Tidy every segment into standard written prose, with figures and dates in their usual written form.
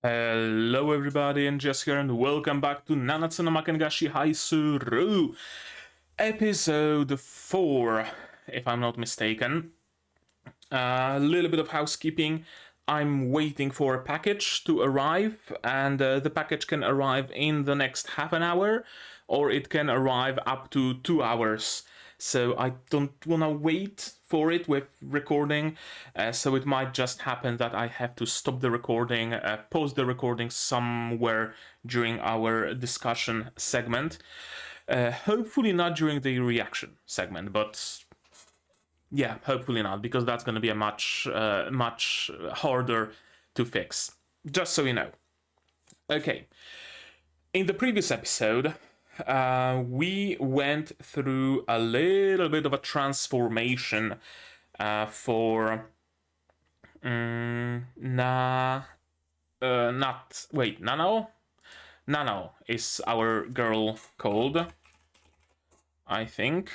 Hello everybody, and Jess here, and welcome back to Nanatsu no Maken ga Shihai Suru, episode 4, if I'm not mistaken. A little bit of housekeeping. I'm waiting for a package to arrive, and the package can arrive in the next half an hour, or it can arrive up to 2 hours. So I don't wanna wait for it with recording, so it might just happen that I have to stop the recording, pause the recording somewhere during our discussion segment. Hopefully not during the reaction segment, but yeah, hopefully not, because that's going to be a much harder to fix. Just so you know. Okay. In the previous episode, we went through a little bit of a transformation for Nanao? Nanao is our girl called, I think.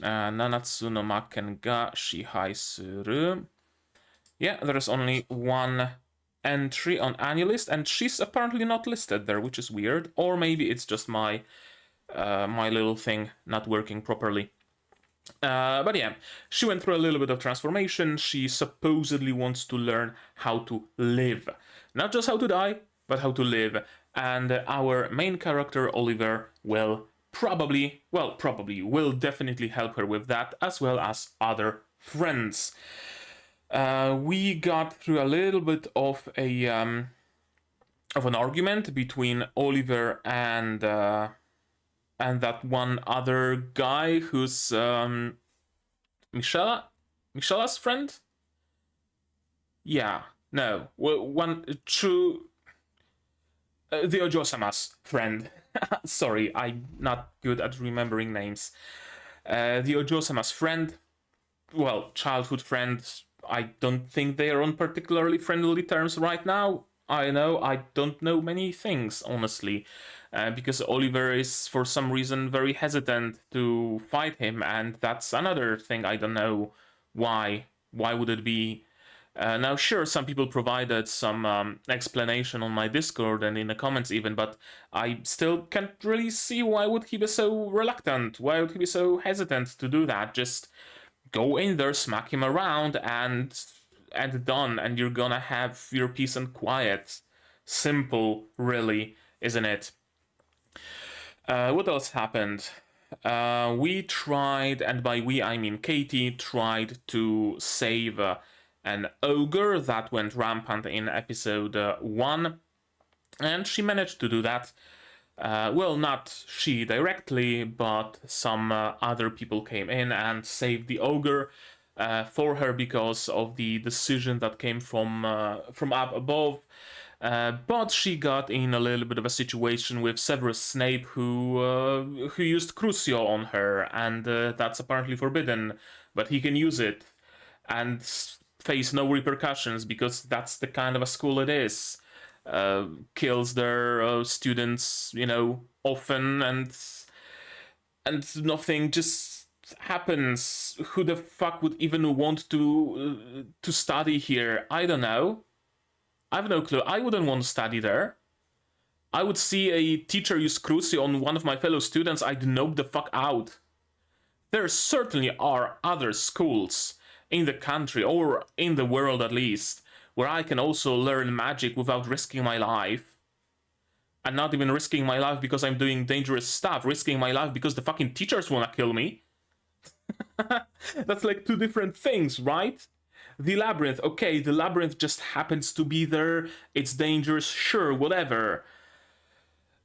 Nanatsu no Maken ga Shihai Suru. Yeah, there's only one entry on any list, and she's apparently not listed there, which is weird. Or maybe it's just my my little thing not working properly. But yeah, she went through a little bit of transformation. She supposedly wants to learn how to live. Not just how to die, but how to live. And our main character, Oliver, will will definitely help her with that, as well as other friends. We got through a little bit of an argument between Oliver and that one other guy who's Michela's friend. Yeah, no, one true the Ojo-sama's friend. Sorry, I'm not good at remembering names. The Ojo-sama's friend, well, childhood friend. I don't think they are on particularly friendly terms right now. I don't know many things, honestly, because Oliver is for some reason very hesitant to fight him, and that's another thing I don't know why. Why would it be? Now, sure, some people provided some explanation on my Discord and in the comments even, but I still can't really see why would he be so reluctant? Why would he be so hesitant to do that? Just go in there, smack him around, and done, and you're gonna have your peace and quiet. Simple, really, isn't it? What else happened? We tried, and by we I mean Katie, tried to save an ogre that went rampant in episode 1, and she managed to do that. Well, not she directly, but some other people came in and saved the ogre for her because of the decision that came from up above. But she got in a little bit of a situation with Severus Snape, who used Crucio on her, and that's apparently forbidden. But he can use it and face no repercussions because that's the kind of a school it is. Kills their students, often, and nothing just happens. Who the fuck would even want to study here? I don't know. I have no clue. I wouldn't want to study there. I would see a teacher use Crucio on one of my fellow students, I'd nope the fuck out. There certainly are other schools in the country, or in the world at least, where I can also learn magic without risking my life. And not even risking my life because I'm doing dangerous stuff, risking my life because the fucking teachers wanna kill me. That's like two different things, right? The labyrinth, okay, the labyrinth just happens to be there, it's dangerous, sure, whatever.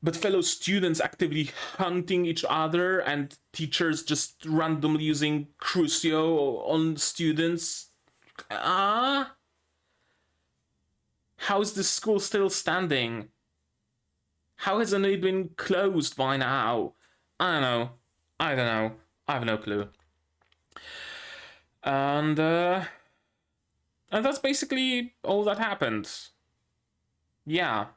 But fellow students actively hunting each other and teachers just randomly using Crucio on students. How is this school still standing? How hasn't it been closed by now? I don't know. I have no clue. And that's basically all that happened. Yeah.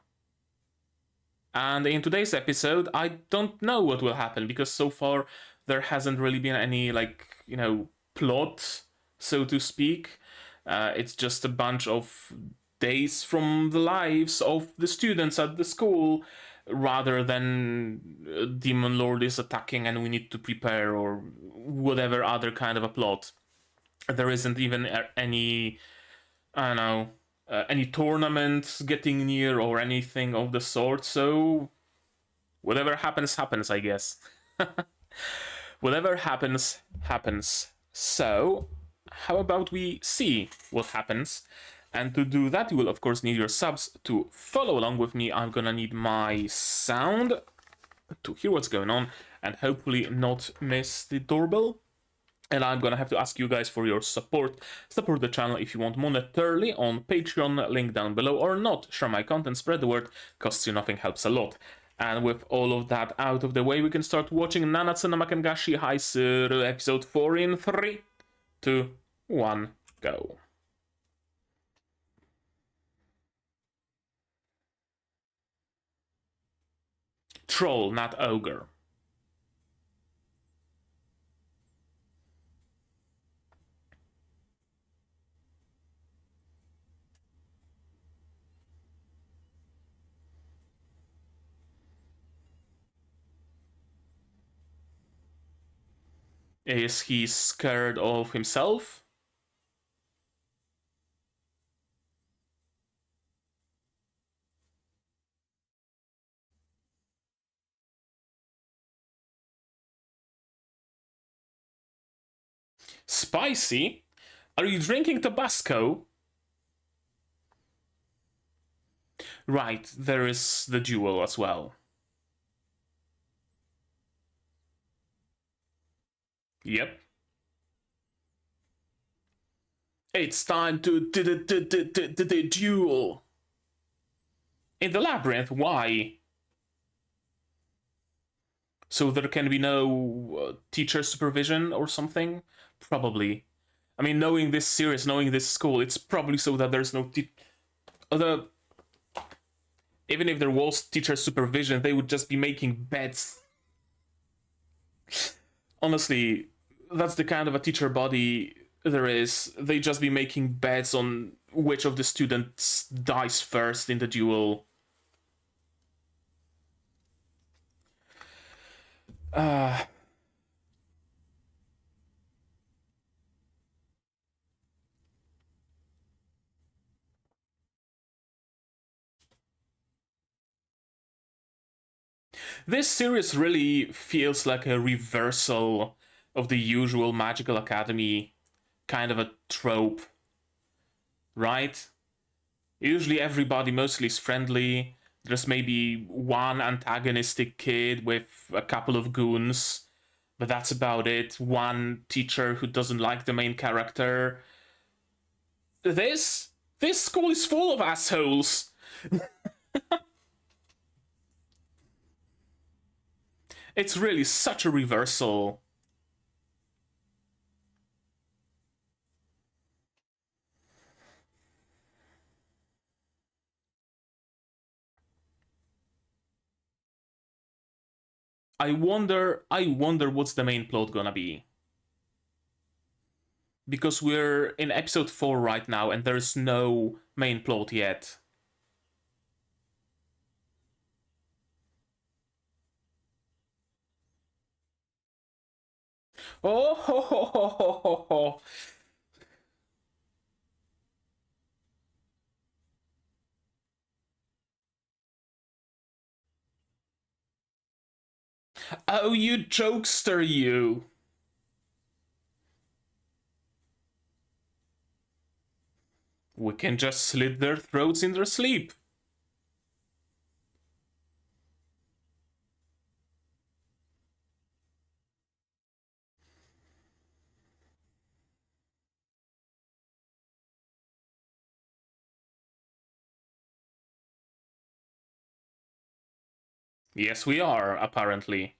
And in today's episode, I don't know what will happen, because so far there hasn't really been any, plot, so to speak. It's just a bunch of days from the lives of the students at the school, rather than Demon Lord is attacking and we need to prepare, or whatever other kind of a plot. There isn't even any, I don't know, any tournaments getting near or anything of the sort, so whatever happens, happens, I guess. Whatever happens, happens. So, how about we see what happens? And to do that, you will of course need your subs to follow along with me. I'm gonna need my sound to hear what's going on and hopefully not miss the doorbell. And I'm gonna have to ask you guys for your support. Support the channel if you want monetarily on Patreon, link down below, or not. Share my content, spread the word, costs you nothing, helps a lot. And with all of that out of the way, we can start watching Nanatsu no Maken ga Shihai Suru episode 4 in 3, 2, 1, go. Troll, not ogre. Is he scared of himself? Spicy? Are you drinking Tabasco? Right, there is the duel as well. Yep. It's time to the duel. In the labyrinth, why? So there can be no teacher supervision or something? Probably. I mean, knowing this series, knowing this school, it's probably so that there's no even if there was teacher supervision, they would just be making bets. Honestly, that's the kind of a teacher body there is. They just be making bets on which of the students dies first in the duel. This series really feels like a reversal of the usual Magical Academy kind of a trope, right? Usually everybody mostly is friendly. There's maybe one antagonistic kid with a couple of goons, but that's about it. One teacher who doesn't like the main character. This school is full of assholes. It's really such a reversal. I wonder what's the main plot gonna be. Because we're in episode 4 right now and there's no main plot yet. Oh ho ho ho ho ho ho. Oh, you jokester, you. We can just slit their throats in their sleep. Yes, we are, apparently.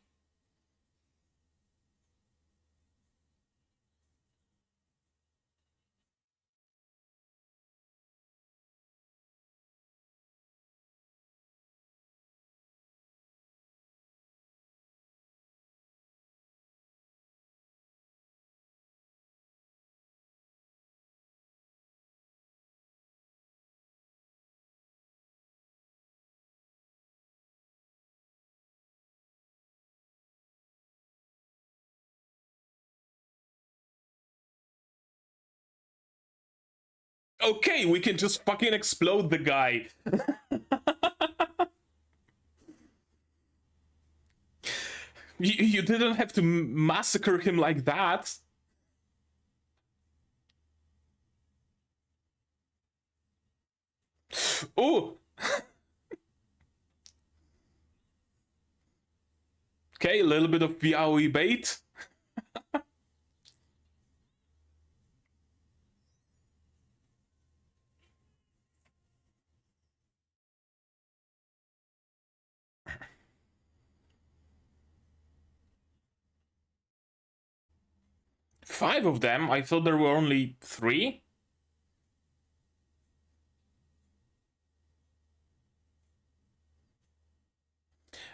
Okay, we can just fucking explode the guy. You didn't have to massacre him like that. Oh! Okay, a little bit of Biaoi bait. Five of them? I thought there were only three?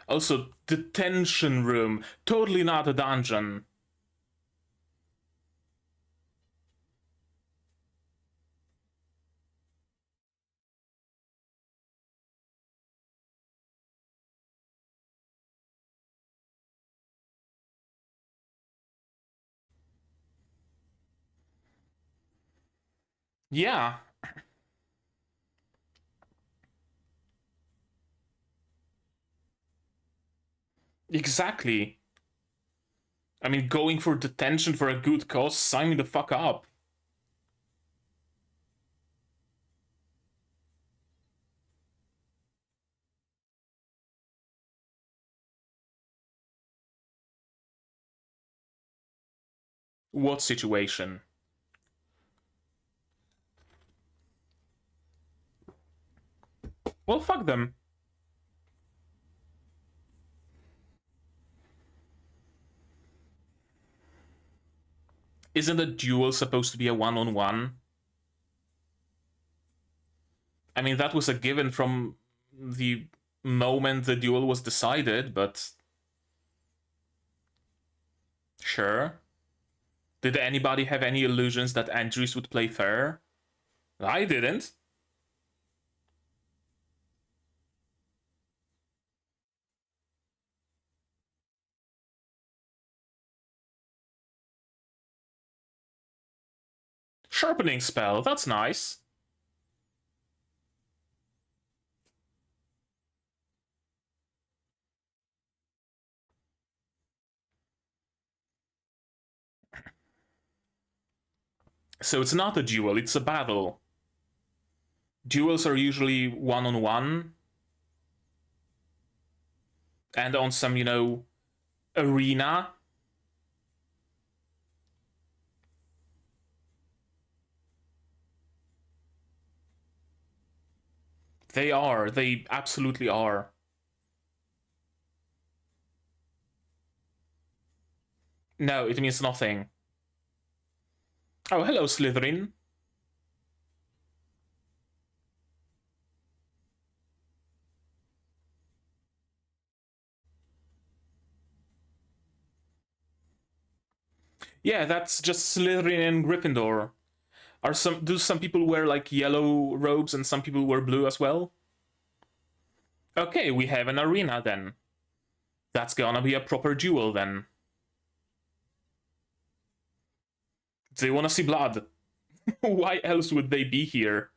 Also, detention room. Totally not a dungeon. Yeah. Exactly. I mean, going for detention for a good cause, sign me the fuck up. What situation? Well, fuck them. Isn't a duel supposed to be a one-on-one? I mean, that was a given from the moment the duel was decided, but... Sure. Did anybody have any illusions that Andrews would play fair? I didn't. Sharpening spell, that's nice. So it's not a duel, it's a battle. Duels are usually one-on-one. And on some, arena. They are. They absolutely are. No, it means nothing. Oh, hello, Slytherin. Yeah, that's just Slytherin and Gryffindor. Do some people wear like yellow robes and some people wear blue as well? Okay, we have an arena then. That's gonna be a proper duel then. They wanna see blood. Why else would they be here?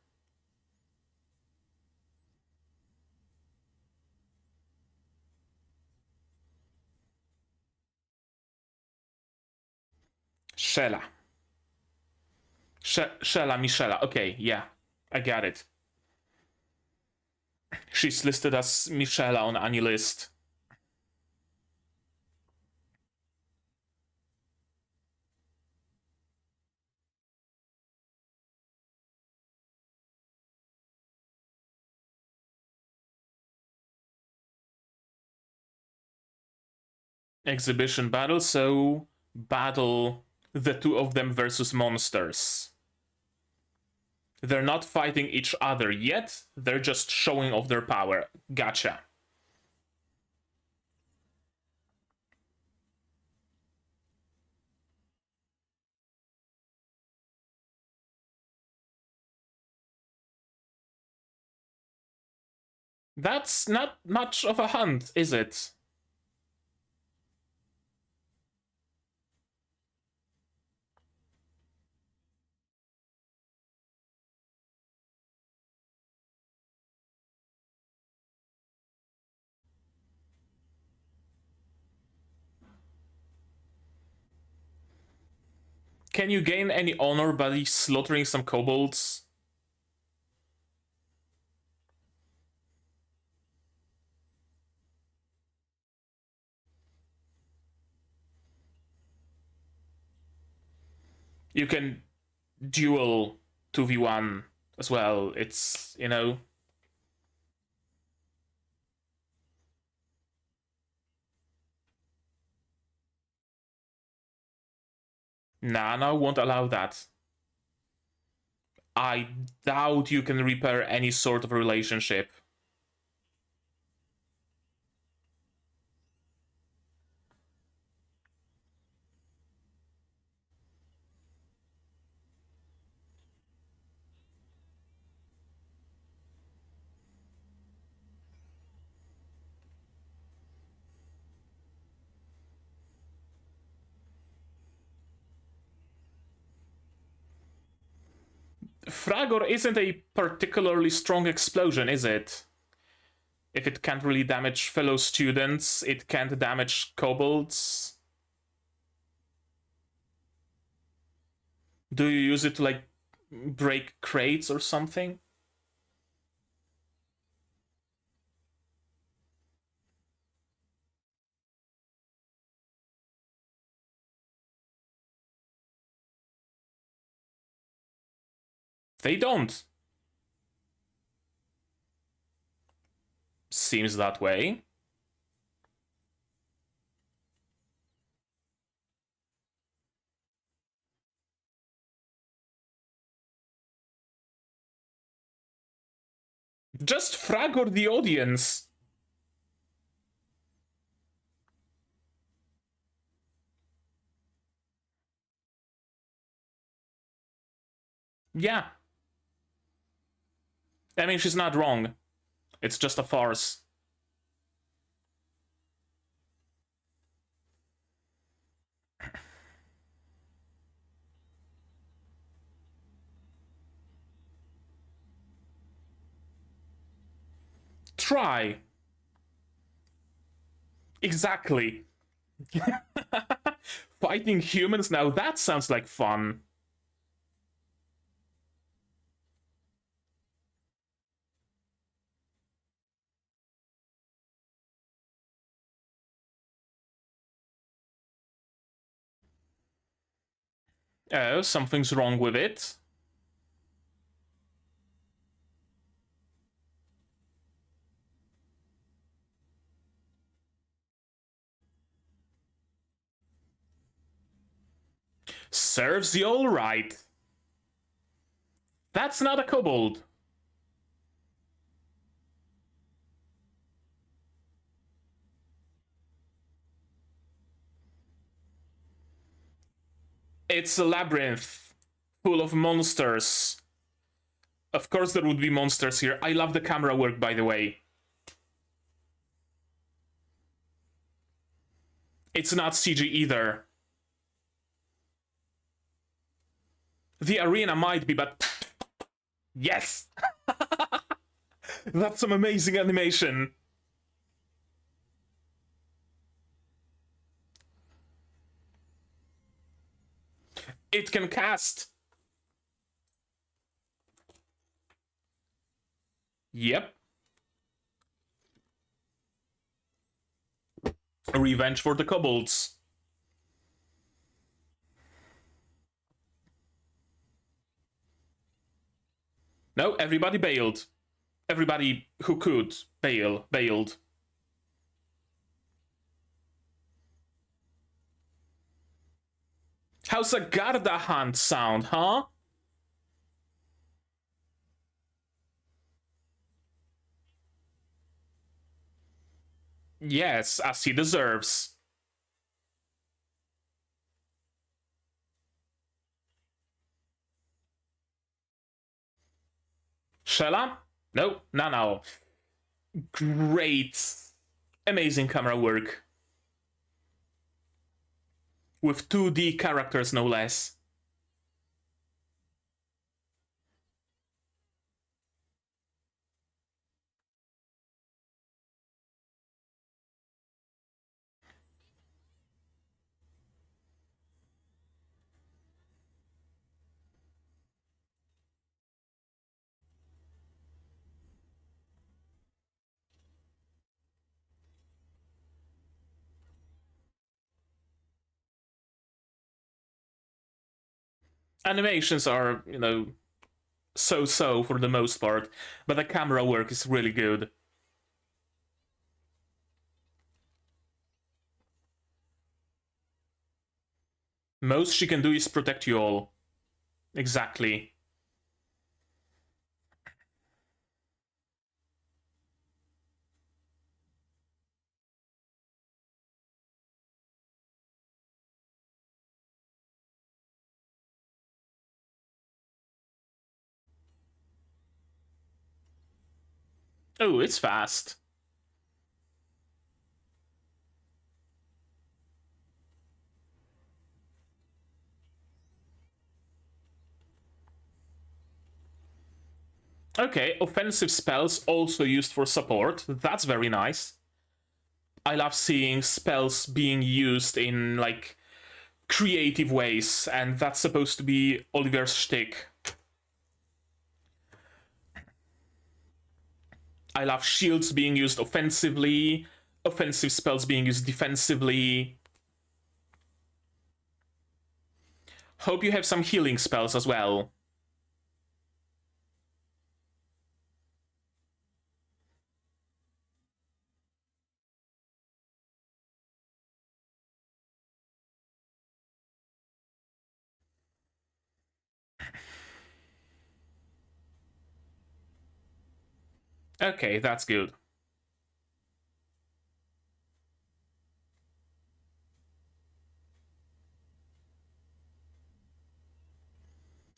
Shella. Shella Michela. Okay, yeah. I got it. She's listed as Michela on any list. Exhibition battle, so battle the two of them versus monsters. They're not fighting each other yet, they're just showing off their power. Gotcha. That's not much of a hunt, is it? Can you gain any honor by slaughtering some kobolds? You can duel 2v1 as well. It's, you know... Nana won't allow that. I doubt you can repair any sort of relationship. Fragor isn't a particularly strong explosion, is it? If it can't really damage fellow students, it can't damage kobolds. Do you use it to, like, break crates or something? They don't. Seems that way. Just fragor the audience. Yeah. I mean, she's not wrong. It's just a farce. Try. Exactly. Fighting humans now, that sounds like fun. Oh, something's wrong with it. Serves you all right. That's not a kobold. It's a labyrinth full of monsters. Of course there would be monsters here. I love the camera work, by the way. It's not CG either. The arena might be, but... Yes! That's some amazing animation. It can cast. Yep. Revenge for the kobolds. No, everybody bailed. Everybody who could bailed. How's a Garda hunt sound, huh? Yes, as he deserves. Shella? No, Nanao. Great. Amazing camera work. With 2D characters, no less. Animations are, so-so for the most part, but the camera work is really good. Most she can do is protect you all. Exactly. Oh, it's fast. Okay, offensive spells also used for support. That's very nice. I love seeing spells being used in, like, creative ways, and that's supposed to be Oliver's shtick. I love shields being used offensively, offensive spells being used defensively. Hope you have some healing spells as well. Okay, that's good.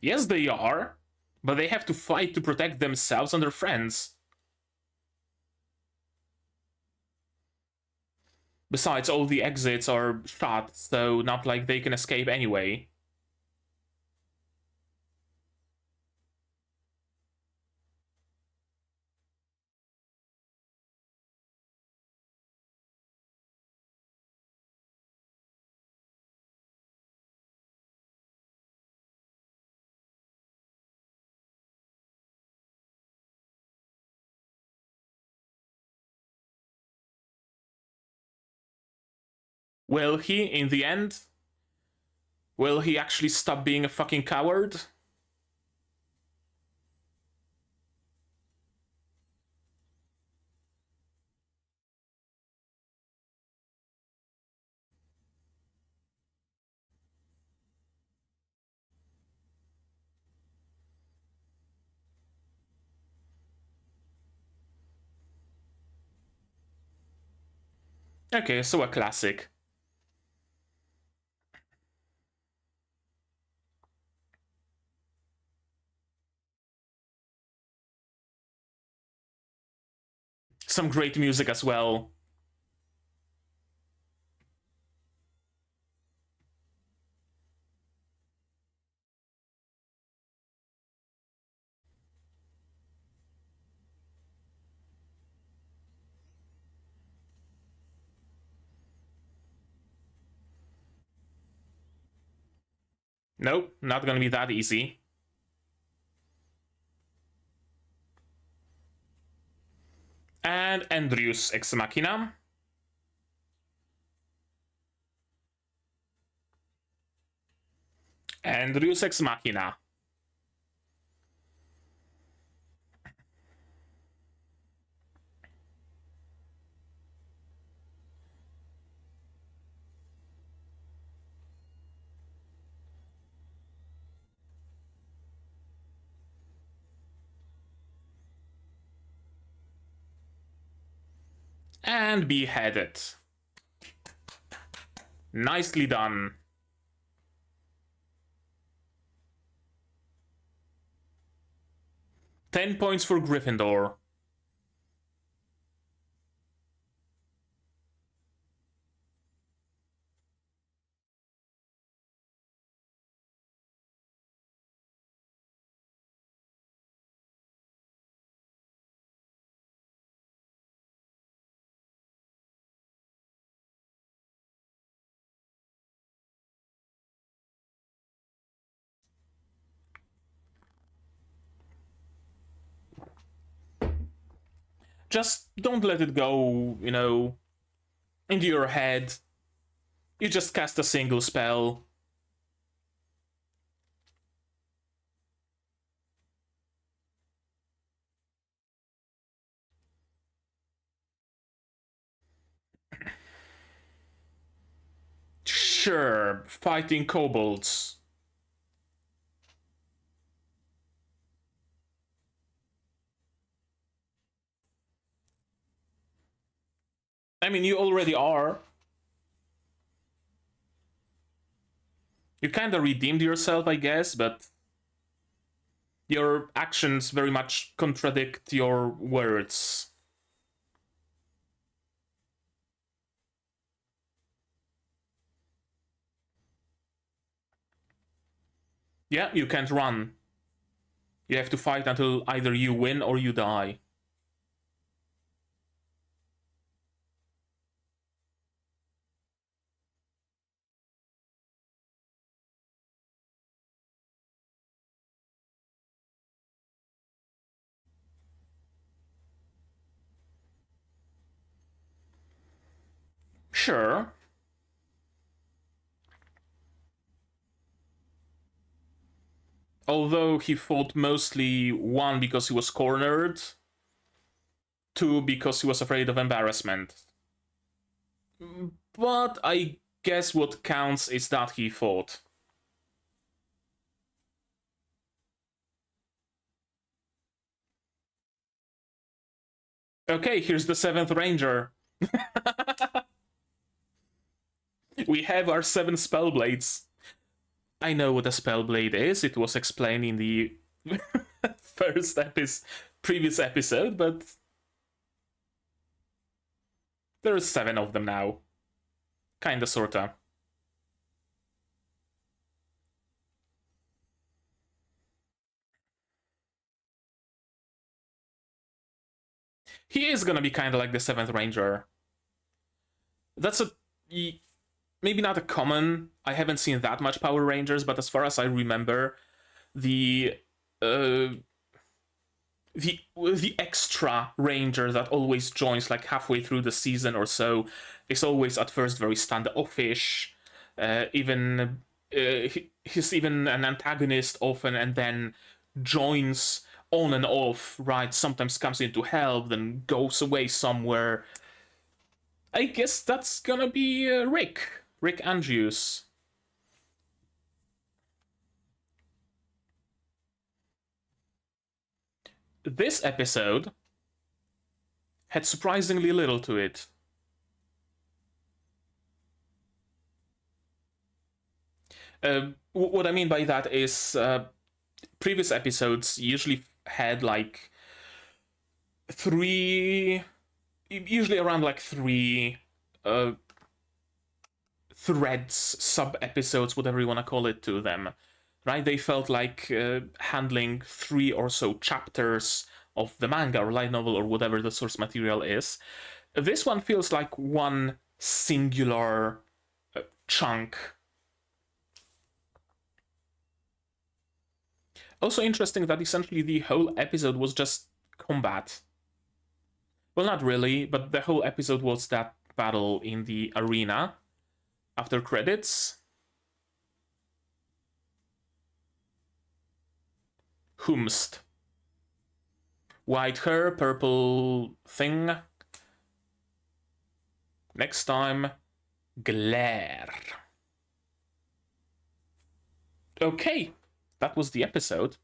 Yes, they are, but they have to fight to protect themselves and their friends. Besides, all the exits are shut, so not like they can escape anyway. Will he, in the end? Will he actually stop being a fucking coward? Okay, so a classic. Some great music as well. Nope, not gonna be that easy. And Andrews Ex Machina. Andrews Ex Machina. And beheaded. Nicely done. Ten points for Gryffindor. Just don't let it go, into your head. You just cast a single spell. Sure, fighting kobolds. I mean, you already are. You kind of redeemed yourself, I guess, but your actions very much contradict your words. Yeah, you can't run. You have to fight until either you win or you die. Sure. Although he fought mostly, one, because he was cornered, two, because he was afraid of embarrassment. But I guess what counts is that he fought. Okay, here's the 7th Ranger. We have our 7 Spellblades. I know what a Spellblade is. It was explained in the previous episode, but there's 7 of them now. Kinda, sorta. He is gonna be kinda like the 7th Ranger. That's maybe not a common. I haven't seen that much Power Rangers, but as far as I remember, the extra ranger that always joins like halfway through the season or so is always at first very standoffish. He's even an antagonist often, and then joins on and off. Right, sometimes comes in to help, then goes away somewhere. I guess that's gonna be Rick Andrews. This episode had surprisingly little to it. What I mean by that is previous episodes usually had like usually around like 3 threads, sub-episodes, whatever you want to call it, to them. Right? They felt like handling 3 or so chapters of the manga or light novel or whatever the source material is. This one feels like one singular chunk. Also interesting that essentially the whole episode was just combat. Well, not really, but the whole episode was that battle in the arena after credits. Whomst. White hair, purple thing. Next time, glare. Okay, that was the episode.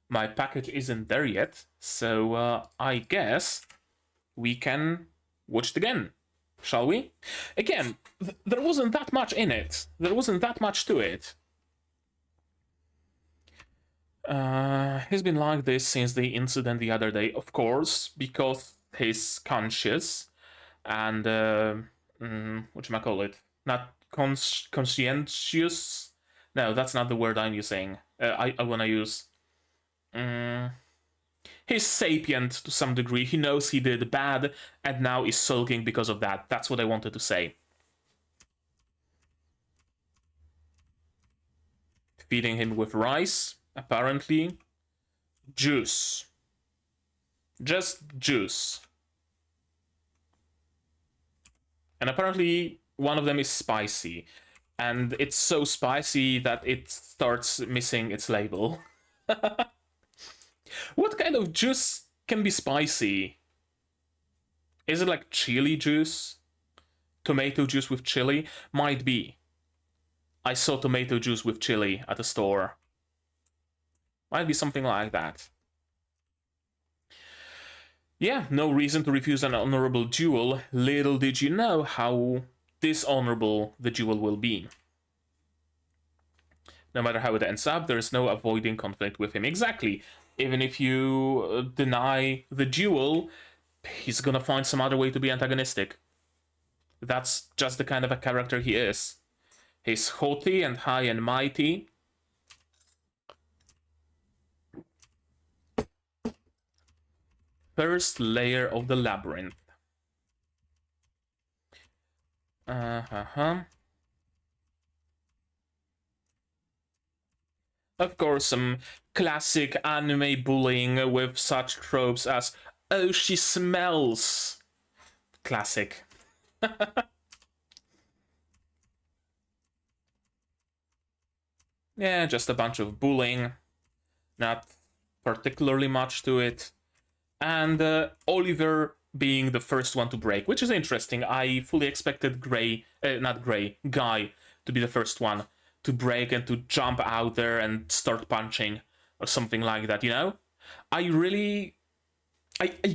My package isn't there yet, so I guess we can watch it again. Shall we? Again, there wasn't that much in it. There wasn't that much to it. He's been like this since the incident the other day, of course, because he's conscious and whatchamacallit, not conscientious. No, that's not the word I'm using. I want to use. He's sapient to some degree. He knows he did bad and now is sulking because of that. That's what I wanted to say. Feeding him with rice. Apparently, juice. Just juice. And apparently, one of them is spicy. And it's so spicy that it starts missing its label. What kind of juice can be spicy? Is it like chili juice? Tomato juice with chili? Might be. I saw tomato juice with chili at a store. Might be something like that. Yeah, no reason to refuse an honorable duel. Little did you know how dishonorable the duel will be. No matter how it ends up, there's no avoiding conflict with him. Exactly. Even if you deny the duel, he's gonna find some other way to be antagonistic. That's just the kind of a character he is. He's haughty and high and mighty. First layer of the labyrinth. Of course, some classic anime bullying with such tropes as, oh, she smells. Classic. Yeah, just a bunch of bullying. Not particularly much to it. And Oliver being the first one to break, which is interesting. I fully expected Guy to be the first one to break and to jump out there and start punching or something like that, you know? I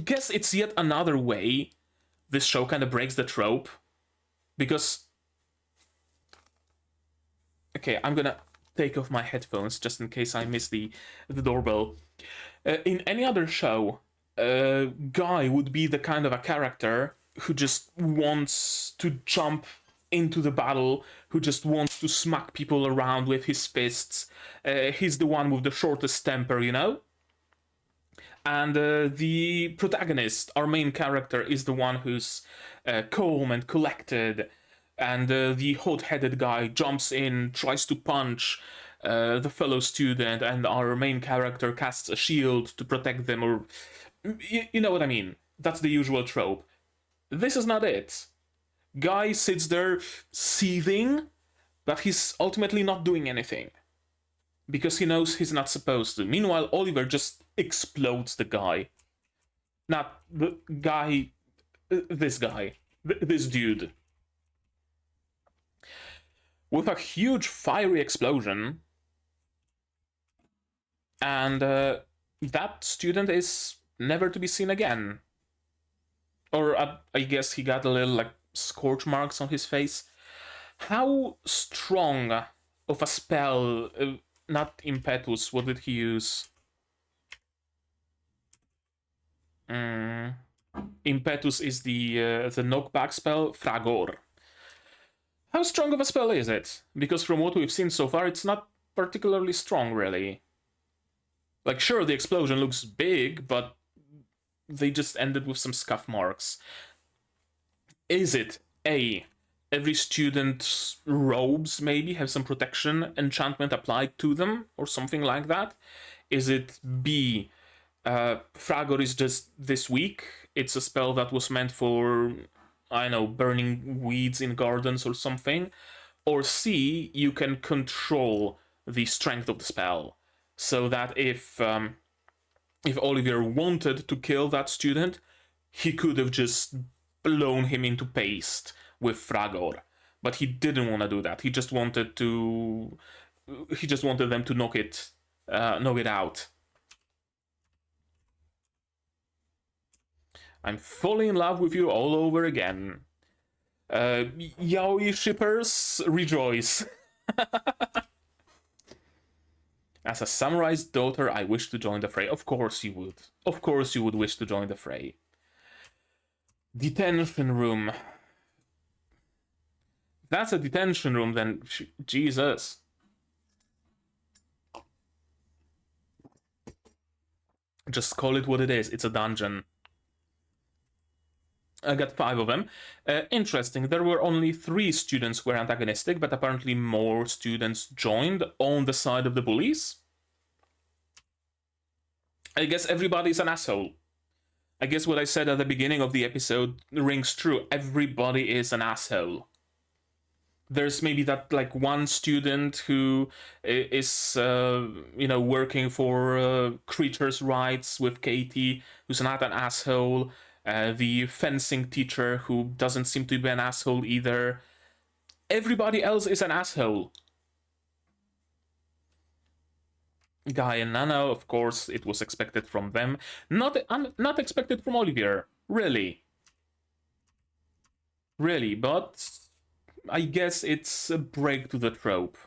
guess it's yet another way this show kind of breaks the trope, because... Okay, I'm gonna take off my headphones just in case I miss the doorbell. In any other show, Guy would be the kind of a character who just wants to jump into the battle, who just wants to smack people around with his fists. He's the one with the shortest temper, you know? And the protagonist, our main character, is the one who's calm and collected. And the hot-headed guy jumps in, tries to punch the fellow student, and our main character casts a shield to protect them, or... You know what I mean. That's the usual trope. This is not it. Guy sits there seething, but he's ultimately not doing anything. Because he knows he's not supposed to. Meanwhile, Oliver just explodes the guy. Not the guy... This guy. This dude. With a huge fiery explosion. And that student is never to be seen again. Or I guess he got a little, like, scorch marks on his face. How strong of a spell, not impetus, what did he use? Impetus is the knockback spell, Fragor. How strong of a spell is it? Because from what we've seen so far, it's not particularly strong, really. Like, sure, the explosion looks big, but they just ended with some scuff marks. Is it A, every student's robes maybe have some protection enchantment applied to them, or something like that? Is it B, Fragor is just this weak, it's a spell that was meant for, I don't know, burning weeds in gardens or something? Or C, you can control the strength of the spell, so that if Oliver wanted to kill that student, he could have just blown him into paste with Fragor. But he didn't want to do that. He just wanted them to knock it out. I'm falling in love with you all over again. Yaoi shippers, rejoice. As a samurai's daughter, I wish to join the fray. Of course you would. Of course you would wish to join the fray. Detention room. That's a detention room, then... Jesus. Just call it what it is. It's a dungeon. I got 5 of them. Interesting, there were only 3 students who were antagonistic, but apparently more students joined on the side of the bullies. I guess everybody's an asshole. I guess what I said at the beginning of the episode rings true. Everybody is an asshole. There's maybe that, like, one student who is, working for creatures' rights with Katie, who's not an asshole. The fencing teacher who doesn't seem to be an asshole either. Everybody else is an asshole. Guy and Nanao, of course, it was expected from them. Not expected from Olivier, really. Really, but I guess it's a break to the trope.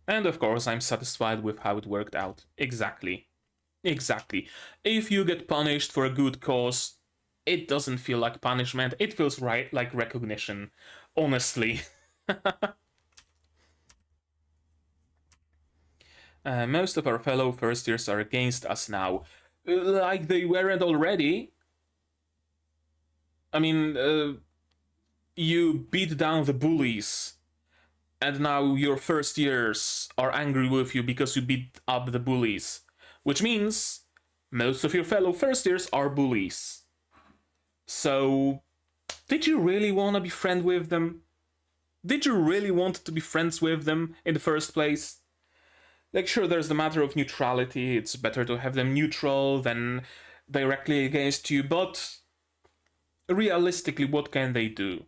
And of course, I'm satisfied with how it worked out. Exactly. Exactly. If you get punished for a good cause, it doesn't feel like punishment. It feels right like recognition. Honestly. Most of our fellow first years are against us now. Like they weren't already. I mean, you beat down the bullies, and now your first years are angry with you because you beat up the bullies. Which means most of your fellow first years are bullies. So, did you really want to be friends with them? Did you really want to be friends with them in the first place? Like, sure, there's the matter of neutrality. It's better to have them neutral than directly against you, but realistically, what can they do?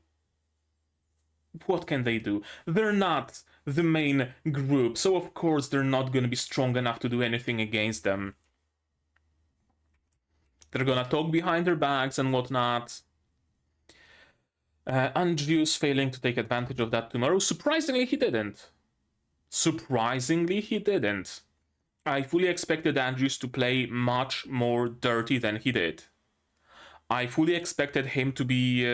What can they do? They're not the main group, so of course they're not gonna be strong enough to do anything against them. They're gonna talk behind their backs and whatnot. Andrews failing to take advantage of that tomorrow. Surprisingly, he didn't. Surprisingly, he didn't. I fully expected Andrews to play much more dirty than he did. I fully expected him to be,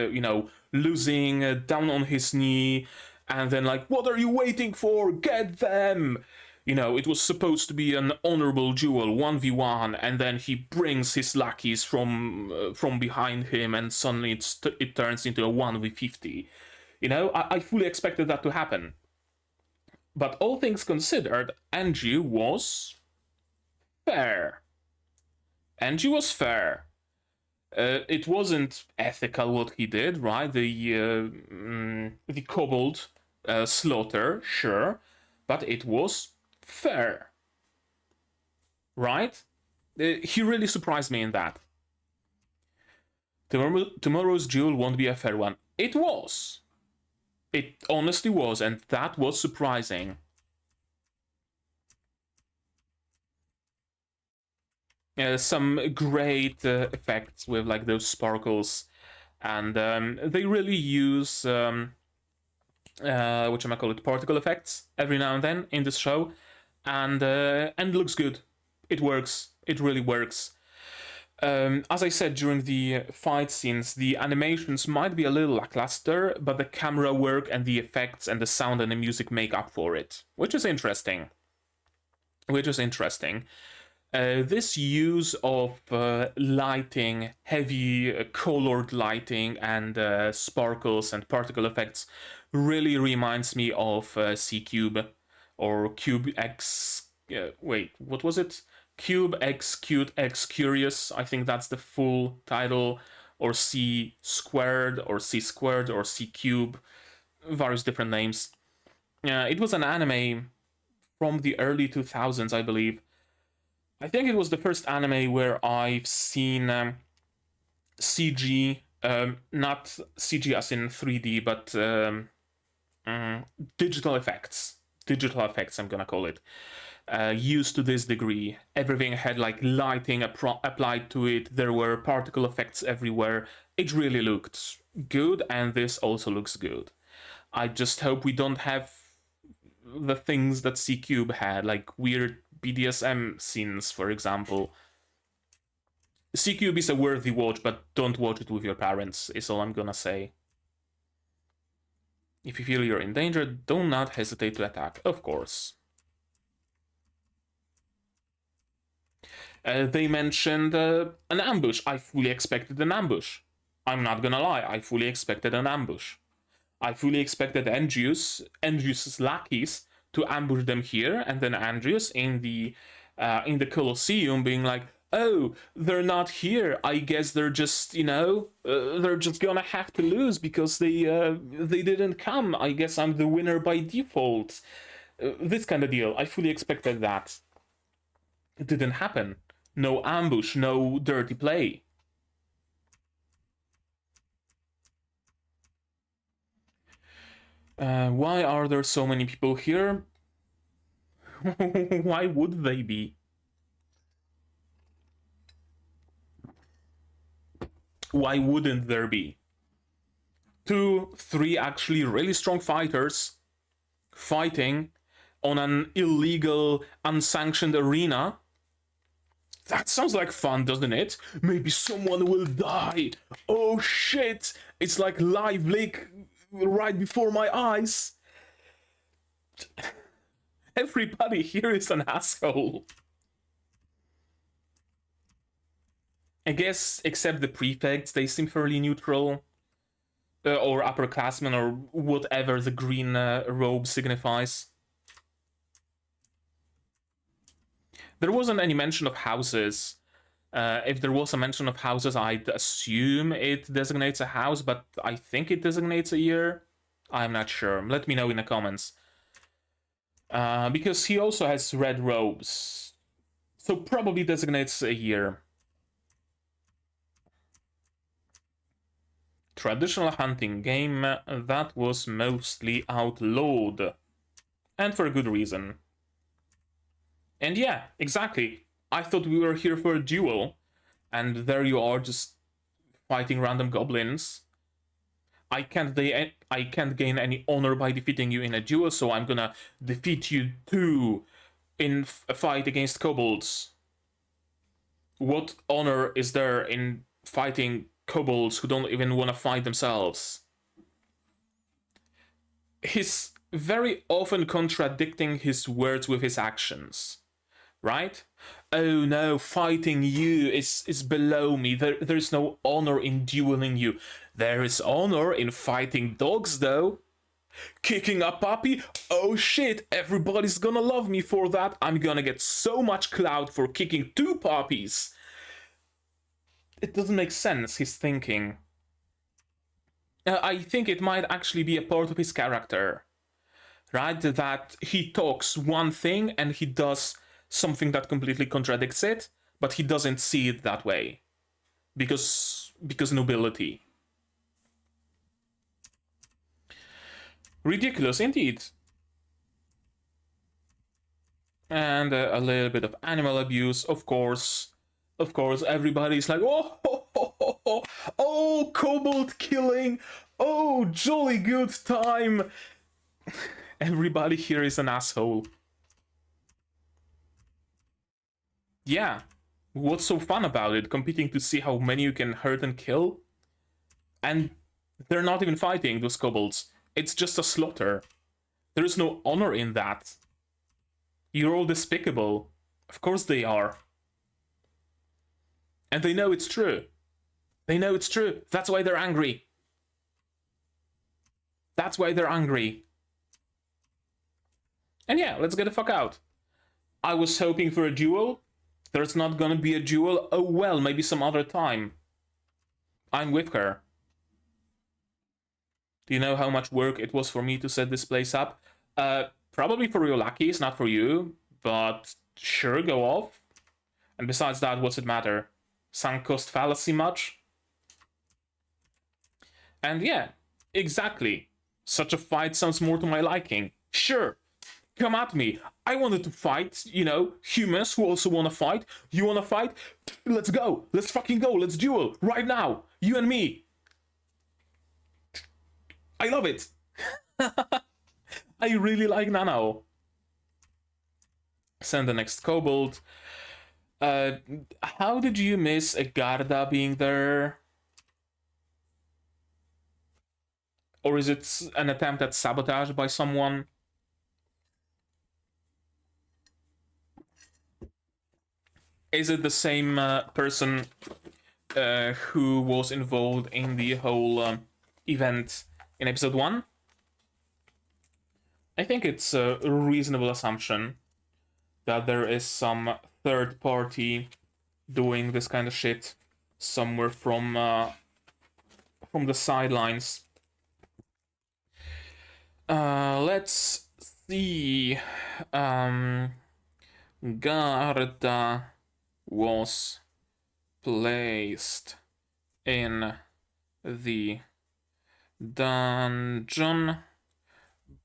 losing down on his knee and then like, what are you waiting for? Get them! It was supposed to be an honorable duel, 1v1, and then he brings his lackeys from behind him, and suddenly it turns into a 1v50. I fully expected that to happen. But all things considered, Angie was fair. Angie was fair. It wasn't ethical what he did, right? The kobold slaughter, sure, but it was fair, right? He really surprised me in that. Tomorrow's duel won't be a fair one. It was. It honestly was, and that was surprising. Some great effects with like those sparkles, and they really use particle effects every now and then in this show, and it looks good. It works. It really works. As I said during the fight scenes, the animations might be a little lackluster, but the camera work and the effects and the sound and the music make up for it, which is interesting. This use of lighting, heavy colored lighting, and sparkles and particle effects really reminds me of C-Cube or Cube X. Wait, what was it? Cube X Cute X Curious. I think that's the full title, or C squared, or C squared, or C cube. Various different names. It was an anime from the early 2000s, I believe. I think it was the first anime where I've seen CG, not CG as in 3D, but digital effects. Digital effects, I'm gonna call it. Used to this degree. Everything had like lighting applied to it. There were particle effects everywhere. It really looked good, and this also looks good. I just hope we don't have the things that C-Cube had, like weird BDSM scenes, for example. C-Cube is a worthy watch, but don't watch it with your parents, is all I'm gonna say. If you feel you're in danger, do not hesitate to attack, of course. They mentioned an ambush. I fully expected an ambush. I'm not gonna lie, I fully expected an ambush. I fully expected Andrews' lackeys to ambush them here, and then Andrews in the Coliseum being like, oh, they're not here. I guess they're just, they're just gonna have to lose because they didn't come. I guess I'm the winner by default. This kind of deal. I fully expected that. It didn't happen. No ambush, no dirty play. Why are there so many people here? Why would they be? Why wouldn't there be? 2, 3 actually really strong fighters fighting on an illegal, unsanctioned arena. That sounds like fun, doesn't it? Maybe someone will die. Oh shit! It's like live leak right before my eyes. Everybody here is an asshole. I guess, except the prefects, they seem fairly neutral. Or upperclassmen, or whatever the green robe signifies. There wasn't any mention of houses. If there was a mention of houses, I'd assume it designates a house, but I think it designates a year. I'm not sure. Let me know in the comments. Because he also has red robes. So probably designates a year. Traditional hunting game that was mostly outlawed. And for a good reason. And yeah, exactly. I thought we were here for a duel. And there you are, just fighting random goblins. I can't gain any honor by defeating you in a duel, so I'm gonna defeat you too in a fight against kobolds. What honor is there in fighting kobolds who don't even want to fight themselves? He's very often contradicting his words with his actions, right? Oh no, fighting you is below me. There's no honor in dueling you. There is honor in fighting dogs, though. Kicking a puppy? Oh shit, everybody's gonna love me for that. I'm gonna get so much clout for kicking 2 puppies. It doesn't make sense, his thinking. I think it might actually be a part of his character, right? That he talks one thing and he does something that completely contradicts it, but he doesn't see it that way. Because nobility. Ridiculous indeed. And a little bit of animal abuse, of course. Of course, everybody's like, oh, kobold killing, oh, jolly good time. Everybody here is an asshole. Yeah, what's so fun about it? Competing to see how many you can hurt and kill? And they're not even fighting, those kobolds. It's just a slaughter. There is no honor in that. You're all despicable. Of course they are. And they know it's true. They know it's true. That's why they're angry. That's why they're angry. And yeah, let's get the fuck out. I was hoping for a duel. There's not gonna be a duel. Oh well, maybe some other time. I'm with her. Do you know how much work it was for me to set this place up? Probably for your lackeys, not for you. But sure, go off. And besides that, what's it matter? Sunk cost fallacy much? And yeah, exactly. Such a fight sounds more to my liking. Sure, come at me. I wanted to fight, you know, humans who also want to fight. You want to fight? Let's go. Let's fucking go. Let's duel right now. You and me. I love it. I really like Nanao. Send the next kobold. How did you miss a Garda being there? Or is it an attempt at sabotage by someone? Is it the same person who was involved in the whole event in episode 1? I think it's a reasonable assumption that there is some third party doing this kind of shit somewhere from the sidelines. Let's see. Garda was placed in the dungeon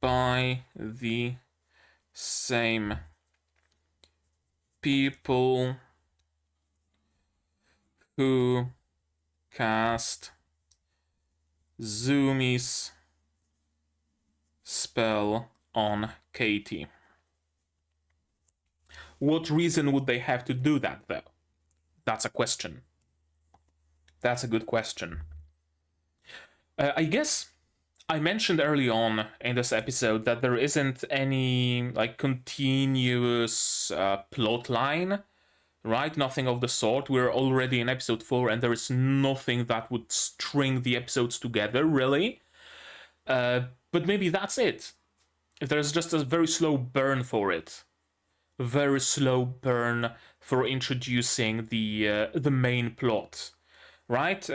by the same people who cast Zumi's spell on Katie. What reason would they have to do that, though? That's a question. That's a good question. I guess I mentioned early on in this episode that there isn't any like continuous plot line, right? Nothing of the sort. We're already in episode 4 and there is nothing that would string the episodes together, really. But maybe that's it. There's just a very slow burn for it. Very slow burn for introducing the main plot. Right?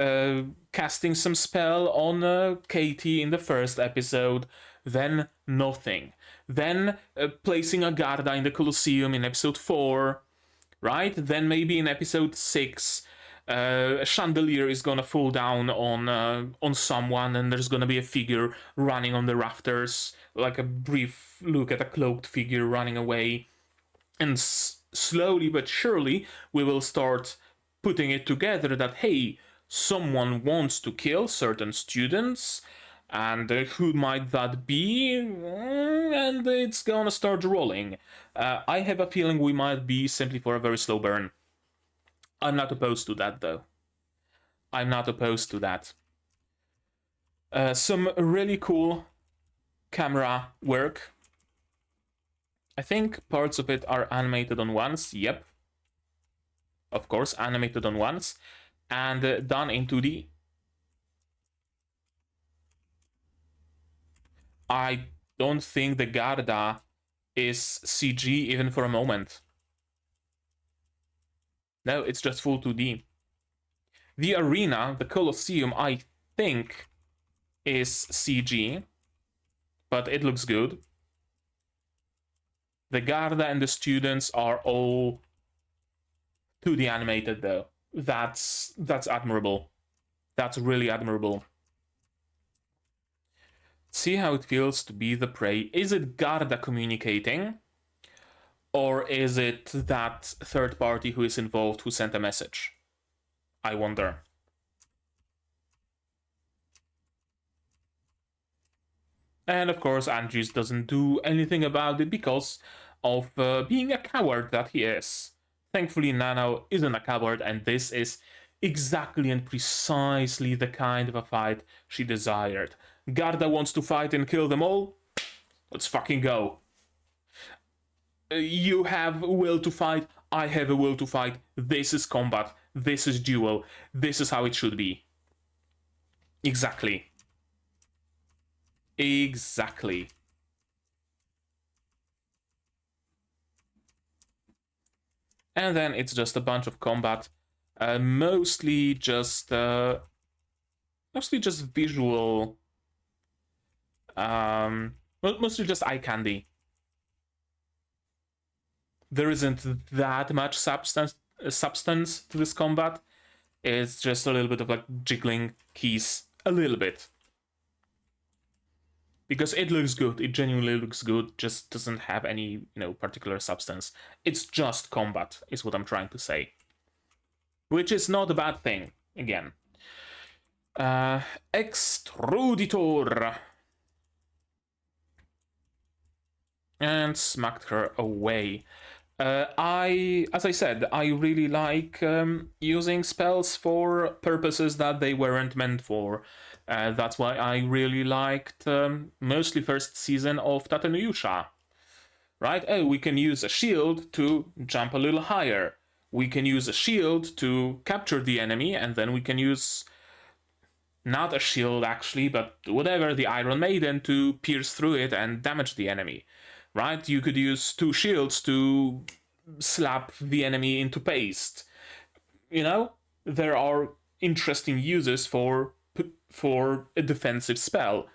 Casting some spell on Katie in the first episode, then nothing. Then placing a Garda in the Coliseum in episode 4, right? Then maybe in episode 6, a chandelier is gonna fall down on someone and there's gonna be a figure running on the rafters, like a brief look at a cloaked figure running away. And slowly but surely we will start putting it together that, hey, someone wants to kill certain students, and who might that be? And it's gonna start rolling. I have a feeling we might be simply for a very slow burn. I'm not opposed to that, though. I'm not opposed to that. Some really cool camera work. I think parts of it are animated on once, yep. Of course, animated on once, and done in 2D. I don't think the Garda is CG even for a moment. No, it's just full 2D. The arena, the Coliseum, I think is CG, but it looks good. The Garda and the students are all 2D animated, though. That's admirable. That's really admirable. See how it feels to be the prey. Is it Garda communicating? Or is it that third party who is involved who sent a message? I wonder. And of course, Andrews doesn't do anything about it because of being a coward that he is. Thankfully, Nanao isn't a coward, and this is exactly and precisely the kind of a fight she desired. Garda wants to fight and kill them all? Let's fucking go. You have a will to fight, I have a will to fight. This is combat, this is duel, this is how it should be. Exactly. Exactly. And then it's just a bunch of combat, mostly just visual, mostly just eye candy. There isn't that much substance to this combat. It's just a little bit of like jiggling keys, a little bit. Because it looks good, it genuinely looks good, just doesn't have any, particular substance. It's just combat, is what I'm trying to say. Which is not a bad thing, again. Extruditor. And smacked her away. As I said, I really like using spells for purposes that they weren't meant for. That's why I really liked mostly first season of Tatenuyusha. Right? Oh, we can use a shield to jump a little higher. We can use a shield to capture the enemy, and then we can use not a shield actually, but whatever, the Iron Maiden to pierce through it and damage the enemy. Right? You could use 2 shields to slap the enemy into paste. There are interesting uses for a defensive spell.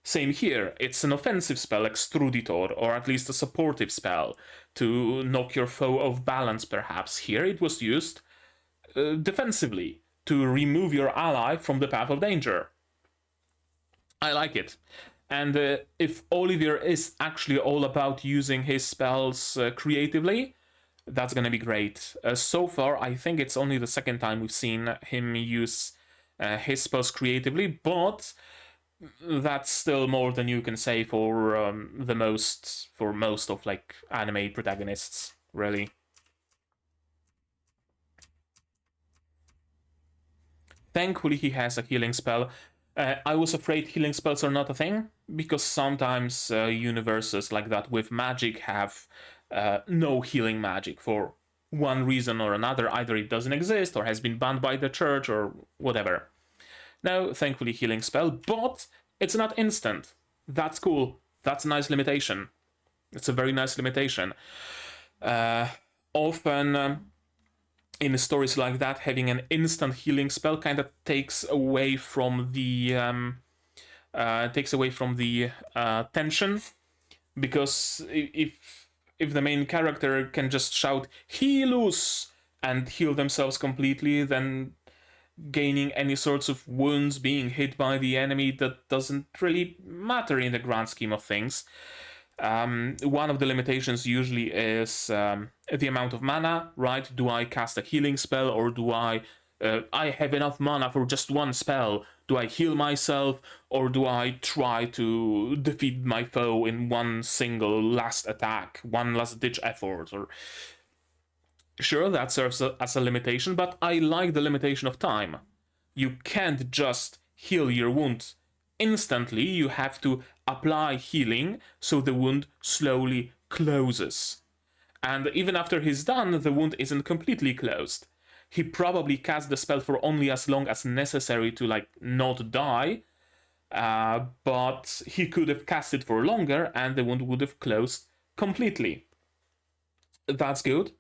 Same here, it's an offensive spell, Extruditor, or at least a supportive spell to knock your foe off balance, perhaps. Here it was used defensively, to remove your ally from the path of danger. I like it. And if Olivier is actually all about using his spells creatively, that's gonna be great. So far, I think it's only the second time we've seen him use his spells creatively, but that's still more than you can say for most of like anime protagonists, really. Thankfully, he has a healing spell. I was afraid healing spells are not a thing, because sometimes universes like that with magic have no healing magic for one reason or another. Either it doesn't exist, or has been banned by the church, or whatever. Now, thankfully, healing spell, but it's not instant. That's cool. That's a nice limitation. It's a very nice limitation. Often, in stories like that, having an instant healing spell kind of takes away from the tension, because if the main character can just shout "Healus" and heal themselves completely, then gaining any sorts of wounds, being hit by the enemy, that doesn't really matter in the grand scheme of things. One of the limitations usually is the amount of mana, right? Do I cast a healing spell, or do I have enough mana for just one spell? Do I heal myself, or do I try to defeat my foe in one single last attack, one last ditch effort? Or sure, that serves as a limitation, but I like the limitation of time. You can't just heal your wound instantly. You have to apply healing so the wound slowly closes. And even after he's done, the wound isn't completely closed. He probably cast the spell for only as long as necessary to, like, not die, but he could have cast it for longer and the wound would have closed completely. That's good,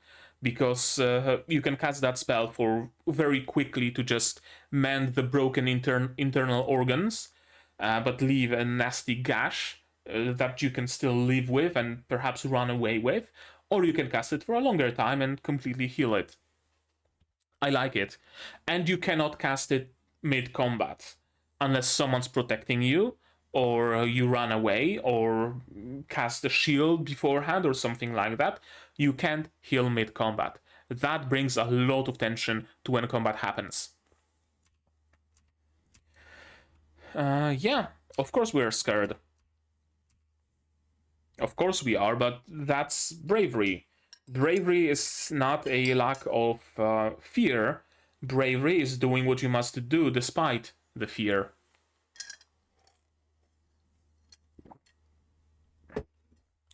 because you can cast that spell for very quickly to just mend the broken internal organs, but leave a nasty gash that you can still live with and perhaps run away with, or you can cast it for a longer time and completely heal it. I like it. And you cannot cast it mid-combat, unless someone's protecting you, or you run away, or cast a shield beforehand, or something like that. You can't heal mid-combat. That brings a lot of tension to when combat happens. Yeah, of course we're scared. Of course we are, but that's bravery. Bravery is not a lack of fear. Bravery is doing what you must do despite the fear.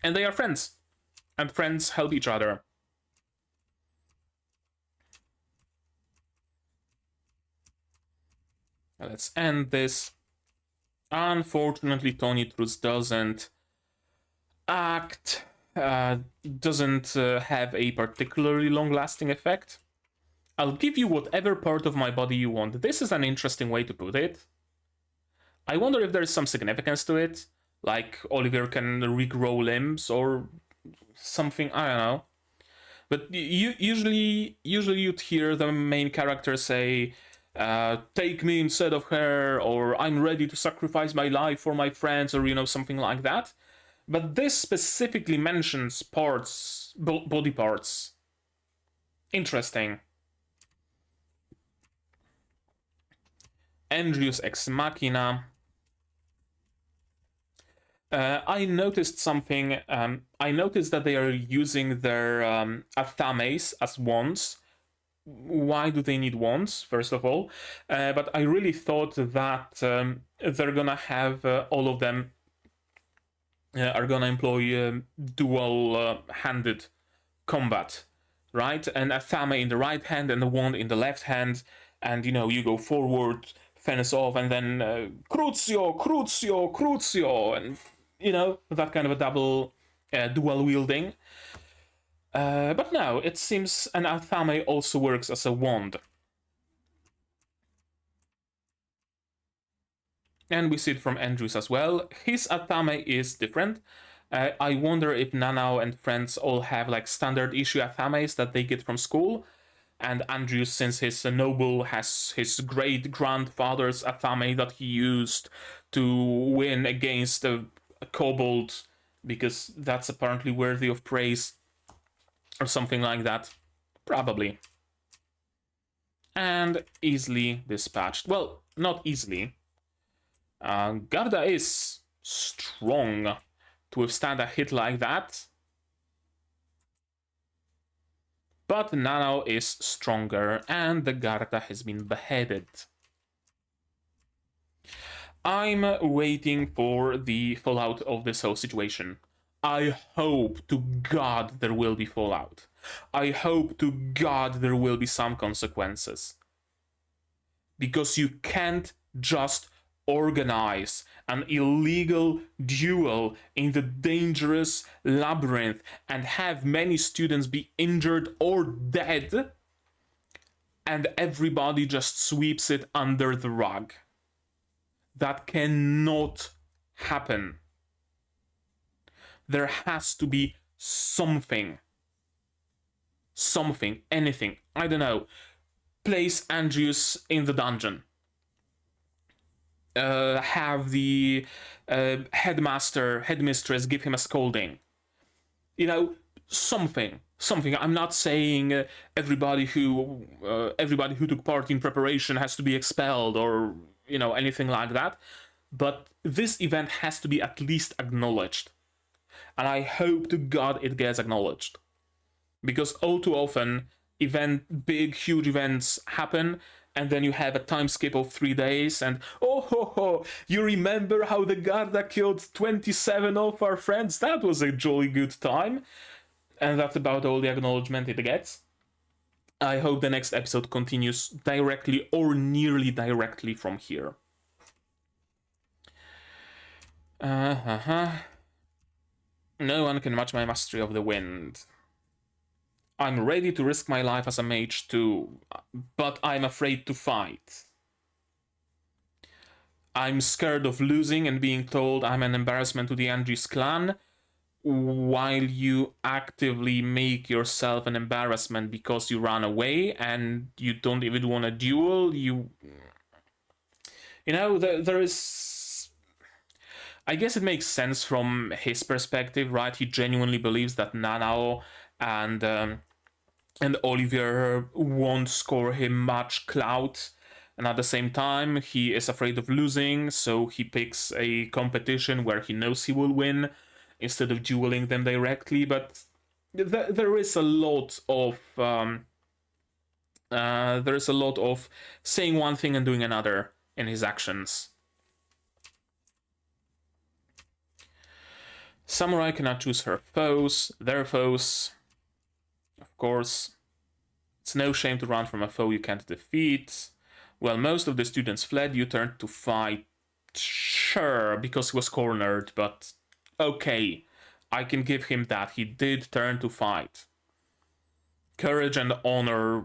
And they are friends. And friends help each other. Let's end this. Unfortunately, Tony Truth doesn't doesn't have a particularly long-lasting effect. I'll give you whatever part of my body you want. This is an interesting way to put it. I wonder if there's some significance to it, like Olivier can regrow limbs or something, I don't know. But usually you'd hear the main character say, take me instead of her, or I'm ready to sacrifice my life for my friends, or, you know, something like that. But this specifically mentions parts, body parts. Interesting. Andrews Ex Machina. I noticed something. I noticed that they are using their athames as wands. Why do they need wands, first of all? But I really thought that they're gonna have all of them are gonna employ dual-handed combat, right? An athame in the right hand and a wand in the left hand, and, you know, you go forward, fence off, and then crucio, crucio, crucio, and, you know, that kind of a double dual wielding. But no, it seems an athame also works as a wand. And we see it from Andrews as well. His athame is different. I wonder if Nanao and friends all have like standard issue athames that they get from school, and Andrews, since he's a noble, has his great grandfather's Athame that he used to win against a kobold, because that's apparently worthy of praise, or something like that. Probably. And easily dispatched. Well, not easily. Garda is strong to withstand a hit like that. But Nanao is stronger, and the Garda has been beheaded. I'm waiting for the fallout of this whole situation. I hope to God there will be fallout. I hope to God there will be some consequences. Because you can't just organize an illegal duel in the dangerous labyrinth and have many students be injured or dead, and everybody just sweeps it under the rug. That cannot happen. There has to be something. Something, anything, I don't know. Place Andrews in the dungeon. Have the headmistress give him a scolding. You know, something. I'm not saying everybody who took part in preparation has to be expelled or, you know, anything like that. But this event has to be at least acknowledged. And I hope to God it gets acknowledged. Because all too often, big, huge events happen, and then you have a time skip of 3 days, and you remember how the Garda killed 27 of our friends? That was a jolly good time. And that's about all the acknowledgement it gets. I hope the next episode continues directly or nearly directly from here. No one can match my mastery of the wind. I'm ready to risk my life as a mage too, but I'm afraid to fight. I'm scared of losing and being told I'm an embarrassment to the Andrews clan, while you actively make yourself an embarrassment because you run away and you don't even want a duel. You know, there is... I guess it makes sense from his perspective, right? He genuinely believes that Nanao and Olivier won't score him much clout, and at the same time he is afraid of losing, so he picks a competition where he knows he will win instead of dueling them directly. But there is a lot of saying one thing and doing another in his actions. Samurai cannot choose her foes, their foes. Of course, it's no shame to run from a foe you can't defeat. Well, most of the students fled, you turned to fight. Sure, because he was cornered, but okay, I can give him that. He did turn to fight. Courage and honor.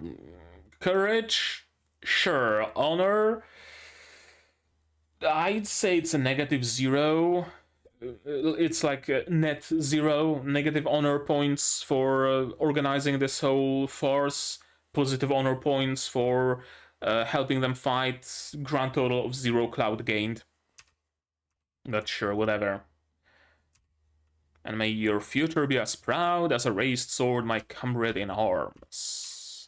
Courage? Sure. Honor? I'd say it's a -0. It's like net 0 negative honor points for organizing this whole farce, positive honor points for helping them fight, grand total of 0 cloud gained. But sure, whatever. And may your future be as proud as a raised sword, my comrade in arms.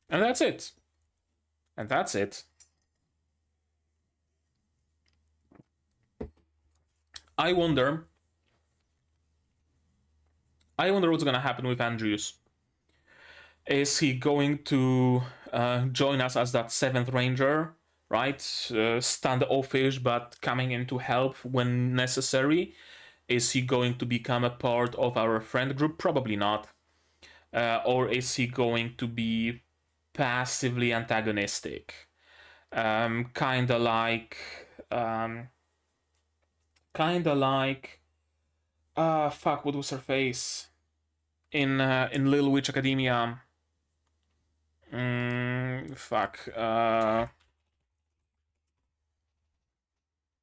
And that's it. And that's it. I wonder what's gonna happen with Andrews. Is he going to join us as that 7th ranger, right? Standoffish, but coming in to help when necessary? Is he going to become a part of our friend group? Probably not. Or is he going to be passively antagonistic? Kinda like... fuck, what was her face? In Little Witch Academia.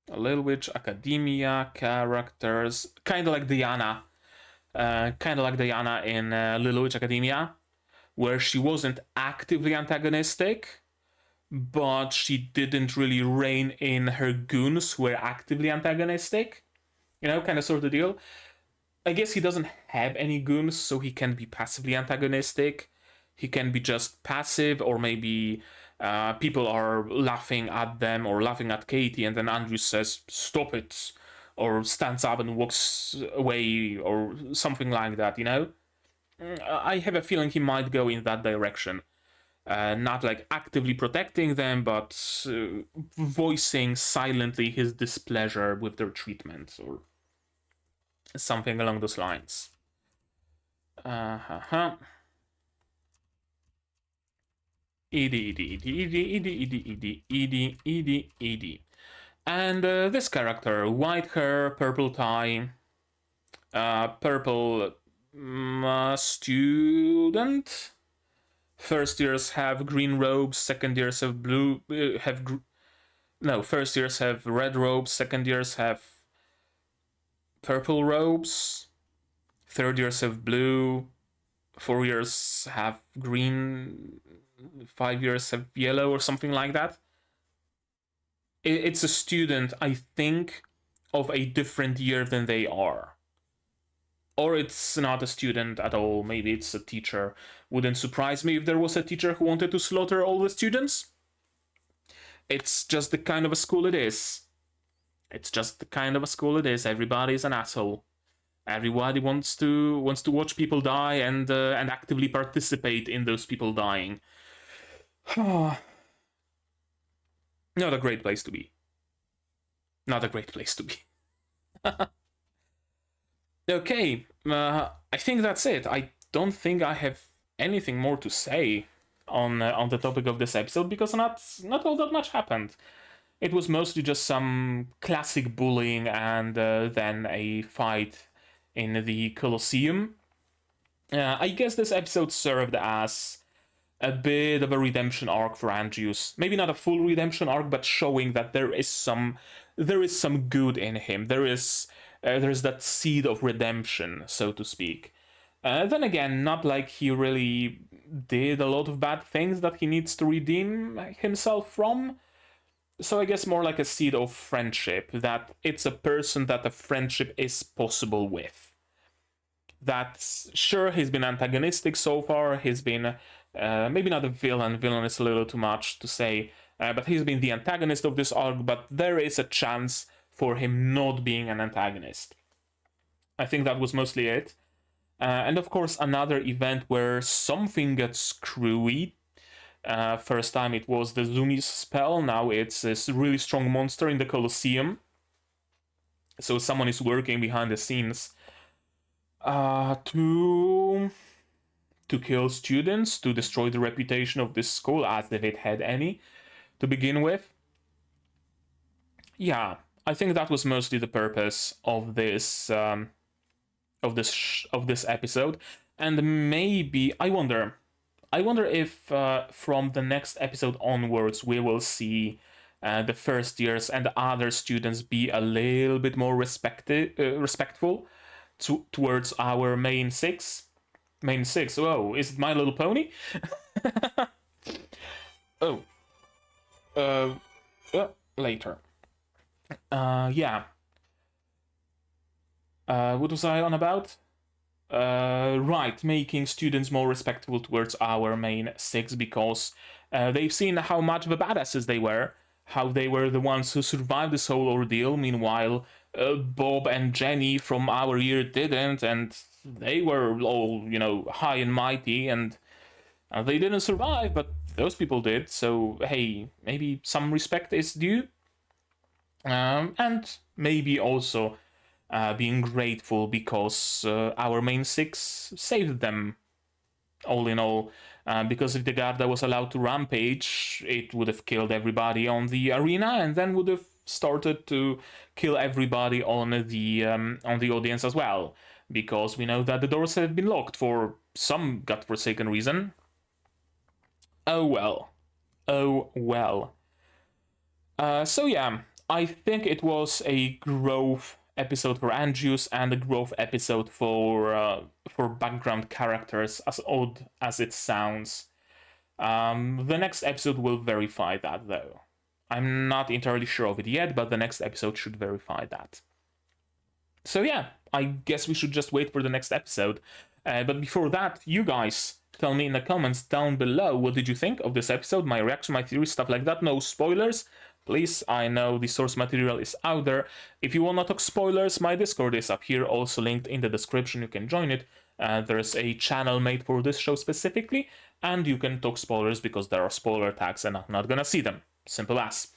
Little Witch Academia characters. Kinda like Diana. kind of like Diana in Little Witch Academia, where she wasn't actively antagonistic, but she didn't really rein in her goons who were actively antagonistic. You know, kind of sort of deal. I guess he doesn't have any goons, so he can be passively antagonistic. He can be just passive, or maybe people are laughing at them or laughing at Katie, and then Andrew says, "Stop it," or stands up and walks away, or something like that, you know? I have a feeling he might go in that direction. Not like actively protecting them, but voicing silently his displeasure with their treatment, or something along those lines. Edie. And this character, white hair, purple tie, purple student. First years have green robes, second years have blue, first years have red robes, second years have purple robes, third years have blue, 4 years have green, 5 years have yellow, or something like that. It's a student, I think, of a different year than they are. Or it's not a student at all, maybe it's a teacher. Wouldn't surprise me if there was a teacher who wanted to slaughter all the students. It's just the kind of a school it is. Everybody's an asshole. Everybody wants to watch people die and actively participate in those people dying. Not a great place to be. Okay, I think that's it. I don't think I have anything more to say on the topic of this episode, because not all that much happened. It was mostly just some classic bullying and then a fight in the Coliseum. I guess this episode served as a bit of a redemption arc for Andrews. Maybe not a full redemption arc, but showing that there is some good in him. There's that seed of redemption, so to speak. Then again, not like he really did a lot of bad things that he needs to redeem himself from. So I guess more like a seed of friendship, that it's a person that a friendship is possible with. That's sure, he's been antagonistic so far, he's been maybe not a villain is a little too much to say, but he's been the antagonist of this arc, but there is a chance for him not being an antagonist. I think that was mostly it. And of course, another event where something gets screwy. First time it was the Zoomies spell, now it's this really strong monster in the Coliseum. So someone is working behind the scenes to kill students, to destroy the reputation of this school, as if it had any to begin with. Yeah, I think that was mostly the purpose of this episode. And maybe I wonder if from the next episode onwards we will see the first years and other students be a little bit more respectful towards our main six. Whoa, is it My Little Pony? Oh. Later. Yeah. What was I on about? Right, making students more respectful towards our main six, because they've seen how much of a badasses they were, how they were the ones who survived this whole ordeal. Meanwhile, Bob and Jenny from our year didn't, and they were all, high and mighty, and they didn't survive, but those people did. So hey, maybe some respect is due, and maybe also being grateful because our main six saved them. All in all, because if the Garda was allowed to rampage, it would have killed everybody on the arena, and then would have started to kill everybody on the audience as well, because we know that the doors have been locked for some godforsaken reason. Oh well. So yeah, I think it was a growth episode for Angius and a growth episode for background characters, as odd as it sounds. The next episode will verify that, though. I'm not entirely sure of it yet, but the next episode should verify that. So yeah, I guess we should just wait for the next episode. But before that, you guys tell me in the comments down below, what did you think of this episode, my reaction, my theories, stuff like that. No spoilers, please. I know the source material is out there. If you want to talk spoilers, my Discord is up here, also linked in the description. You can join it. There's a channel made for this show specifically, and you can talk spoilers because there are spoiler tags and I'm not gonna see them. Simple as.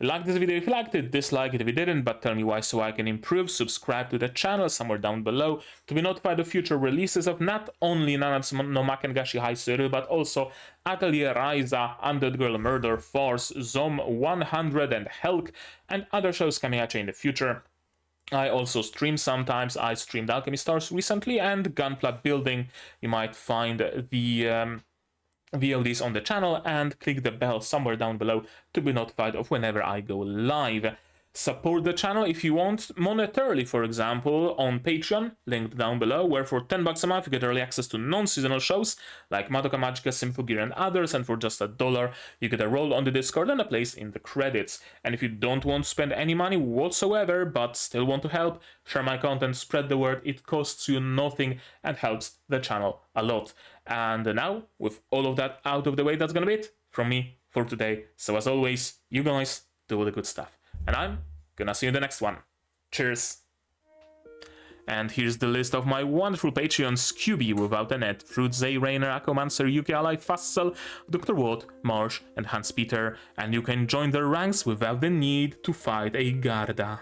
Like this video if you liked it, dislike it if you didn't, but tell me why so I can improve. Subscribe to the channel somewhere down below to be notified of future releases of not only Nanatsuma no Maken ga Shihai Suru, but also Atelier, Ryza, Undead Girl Murder, Farce, Zom 100 and Helck, and other shows coming at you in the future. I also stream sometimes. I streamed Alchemy Stars recently and Gunpla Building. You might find the VODs on the channel and click the bell somewhere down below to be notified of whenever I go live. Support the channel if you want monetarily, for example, on Patreon, linked down below, where for $10 a month you get early access to non-seasonal shows like Madoka Magica, Symphogear and others, and for just $1 you get a role on the Discord and a place in the credits. And if you don't want to spend any money whatsoever but still want to help, share my content, spread the word, it costs you nothing and helps the channel a lot. And now, with all of that out of the way, that's gonna be it from me for today. So as always, you guys do the good stuff. And I'm gonna see you in the next one. Cheers! And here's the list of my wonderful Patreons: QB without a net, Fruit, Zay, Rainer, Akomancer, Yuki Ally, Fassel, Dr. Watt, Marsh, and Hans Peter. And you can join their ranks without the need to fight a Garda.